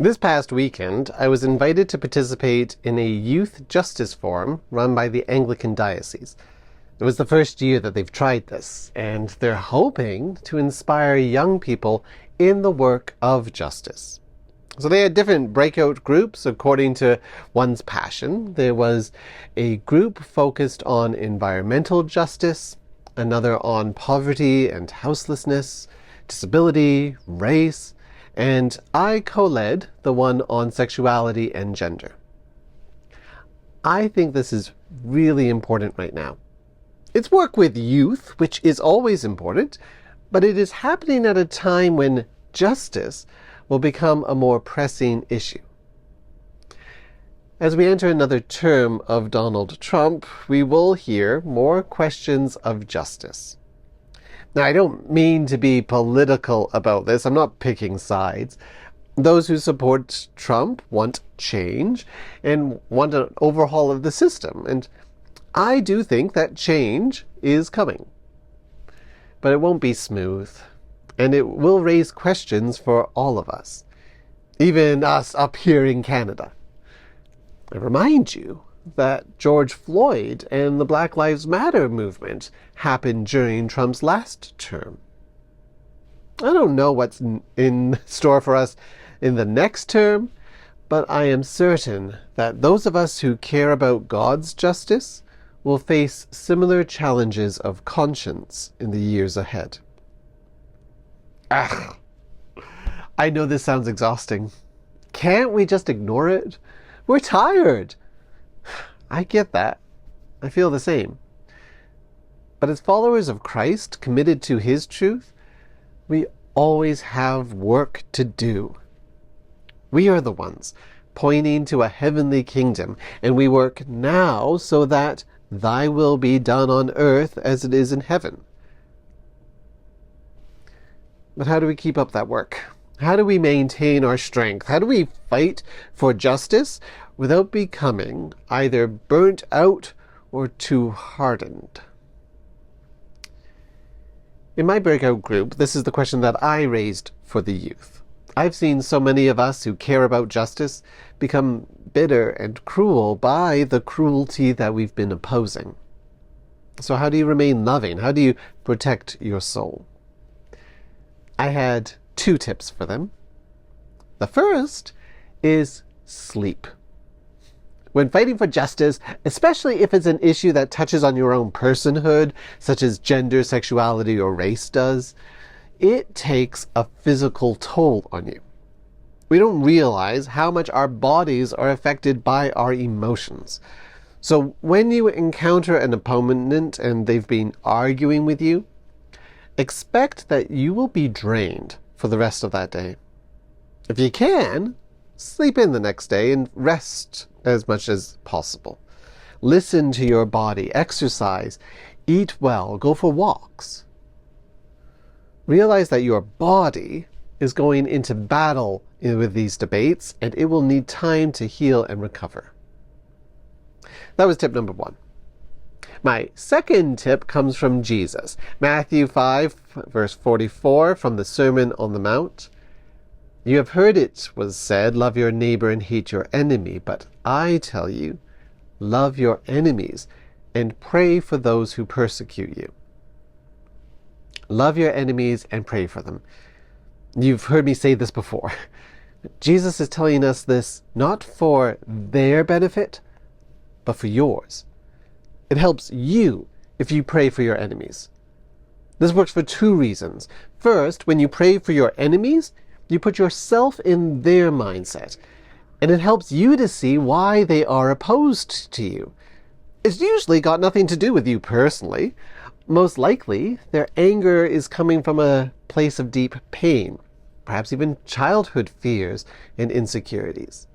This past weekend, I was invited to participate in a youth justice forum run by the Anglican Diocese. It was the first year that they've tried this, and they're hoping to inspire young people in the work of justice. So they had different breakout groups according to one's passion. There was a group focused on environmental justice, another on poverty and houselessness, disability, race, and I co-led the one on sexuality and gender. I think this is really important right now. It's work with youth, which is always important, but it is happening at a time when justice will become a more pressing issue. As we enter another term of Donald Trump, we will hear more questions of justice. Now, I don't mean to be political about this. I'm not picking sides. Those who support Trump want change and want an overhaul of the system. And I do think that change is coming. But it won't be smooth. And it will raise questions for all of us. Even us up here in Canada. I remind you that George Floyd and the Black Lives Matter movement happened during Trump's last term. I don't know what's in store for us in the next term, but I am certain that those of us who care about God's justice will face similar challenges of conscience in the years ahead. I know this sounds exhausting. Can't we just ignore it? We're tired. I get that. I feel the same. But as followers of Christ, committed to His truth, we always have work to do. We are the ones pointing to a heavenly kingdom, and we work now so that Thy will be done on earth as it is in heaven. But how do we keep up that work? How do we maintain our strength? How do we fight for justice without becoming either burnt out or too hardened? In my breakout group, this is the question that I raised for the youth. I've seen so many of us who care about justice become bitter and cruel by the cruelty that we've been opposing. So how do you remain loving? How do you protect your soul? I had 2 tips for them. The first is sleep. When fighting for justice, especially if it's an issue that touches on your own personhood, such as gender, sexuality, or race does, it takes a physical toll on you. We don't realize how much our bodies are affected by our emotions. So when you encounter an opponent and they've been arguing with you, expect that you will be drained for the rest of that day. If you can, sleep in the next day and rest as much as possible. Listen to your body, exercise, eat well, go for walks. Realize that your body is going into battle with these debates, and it will need time to heal and recover. That was tip number 1. My second tip comes from Jesus. Matthew 5, verse 44, from the Sermon on the Mount. You have heard it was said, love your neighbor and hate your enemy. But I tell you, love your enemies and pray for those who persecute you. Love your enemies and pray for them. You've heard me say this before. Jesus is telling us this not for their benefit, but for yours. It helps you if you pray for your enemies. This works for 2 reasons. First, when you pray for your enemies, you put yourself in their mindset, and it helps you to see why they are opposed to you. It's usually got nothing to do with you personally. Most likely, their anger is coming from a place of deep pain, perhaps even childhood fears and insecurities.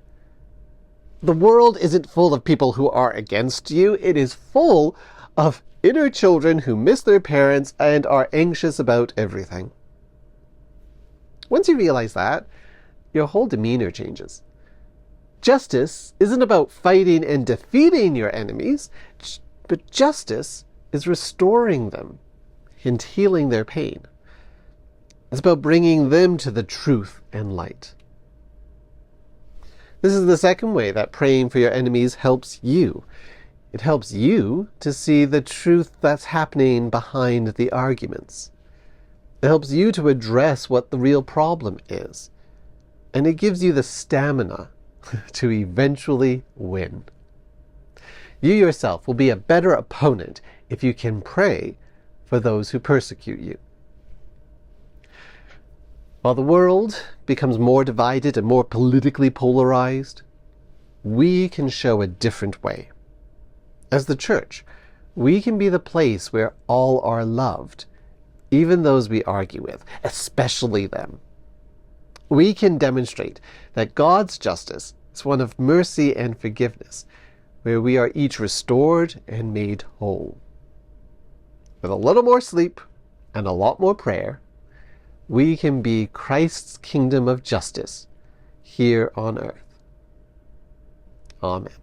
The world isn't full of people who are against you. It is full of inner children who miss their parents and are anxious about everything. Once you realize that, your whole demeanor changes. Justice isn't about fighting and defeating your enemies, but justice is restoring them and healing their pain. It's about bringing them to the truth and light. This is the second way that praying for your enemies helps you. It helps you to see the truth that's happening behind the arguments. It helps you to address what the real problem is. And it gives you the stamina to eventually win. You yourself will be a better opponent if you can pray for those who persecute you. While the world becomes more divided and more politically polarized, we can show a different way. As the church, we can be the place where all are loved, even those we argue with, especially them. We can demonstrate that God's justice is one of mercy and forgiveness, where we are each restored and made whole. With a little more sleep and a lot more prayer, we can be Christ's kingdom of justice here on earth. Amen.